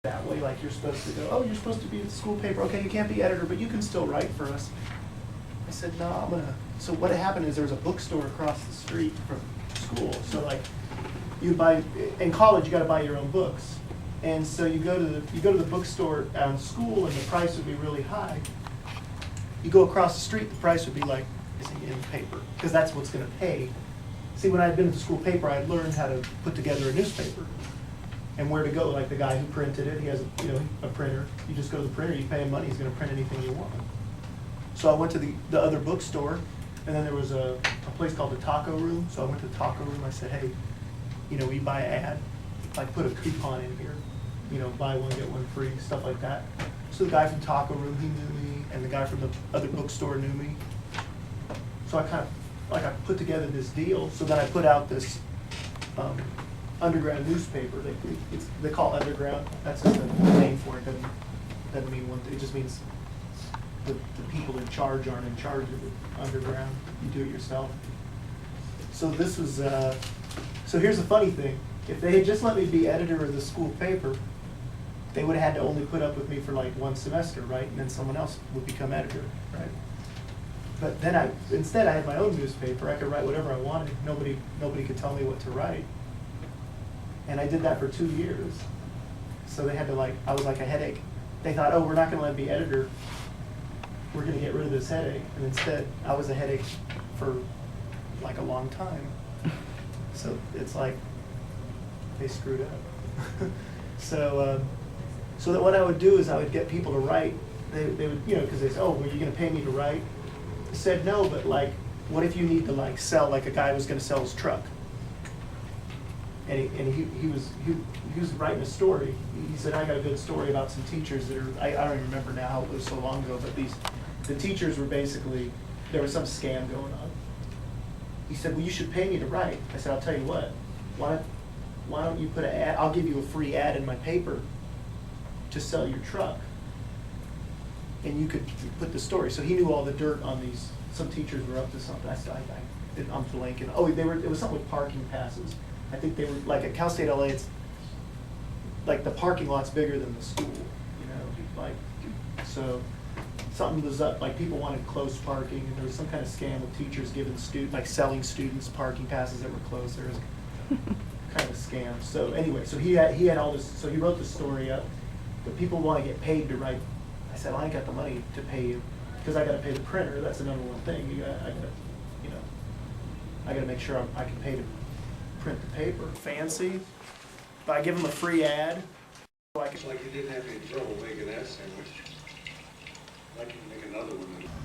that way, like you're supposed to go, oh, you're supposed to be the school paper, okay, you can't be editor, but you can still write for us. I said, no, I'm gonna, so what happened is there was a bookstore across the street from school, so like, you buy, in college you gotta buy your own books. And so you go to the bookstore in school and the price would be really high. You go across the street, the price would be like, is he in paper? Because that's what's gonna pay. See, when I had been at the school paper, I had learned how to put together a newspaper and where to go. Like the guy who printed it, he has a printer. You just go to the printer, you pay him money, he's gonna print anything you want. So I went to the other bookstore, and then there was a place called the Taco Room. So I went to the Taco Room, I said, hey, we buy an ad, like put a coupon in here, buy one, get one free, stuff like that. So the guy from Taco Room, he knew me, and the guy from the other bookstore knew me. So I kind of, I put together this deal, so then I put out this underground newspaper. They call it underground. That's just the name for it. Doesn't mean one thing. It just means the people in charge aren't in charge of it. Underground, you do it yourself. So this was, so here's the funny thing. If they had just let me be editor of the school paper, they would have had to only put up with me for like one semester, right? And then someone else would become editor, right? But then instead I had my own newspaper. I could write whatever I wanted. Nobody could tell me what to write. And I did that for 2 years. So they had to I was like a headache. They thought, oh, we're not gonna let me be editor. We're gonna get rid of this headache. And instead, I was a headache for like a long time. So it's like, they screwed up. So that what I would do is I would get people to write. They would, because they said, oh, well, you're gonna pay me to write? I said, no, but what if you need to sell, like a guy was gonna sell his truck? And he was writing a story. He said, I got a good story about some teachers that are, I don't even remember now, it was so long ago, but the teachers were basically, there was some scam going on. He said, well, you should pay me to write. I said, I'll tell you what, why don't you put an ad, I'll give you a free ad in my paper to sell your truck. And you could put the story. So he knew all the dirt on these, some teachers were up to something. I said, I'm blanking. Oh, it was something with parking passes. I think they were, like at Cal State LA, it's like the parking lot's bigger than the school, so something was up, like people wanted closed parking, and there was some kind of scam with teachers giving selling students parking passes that were closed. There was kind of a scam. So anyway, so he had all this, so he wrote the story up, but people want to get paid to write. I said, well, I ain't got the money to pay you, because I got to pay the printer. That's the number one thing. I got to make sure I can pay to print the paper. Fancy, but I give them a free ad. It's like you didn't have any trouble making that sandwich. Like you can make another one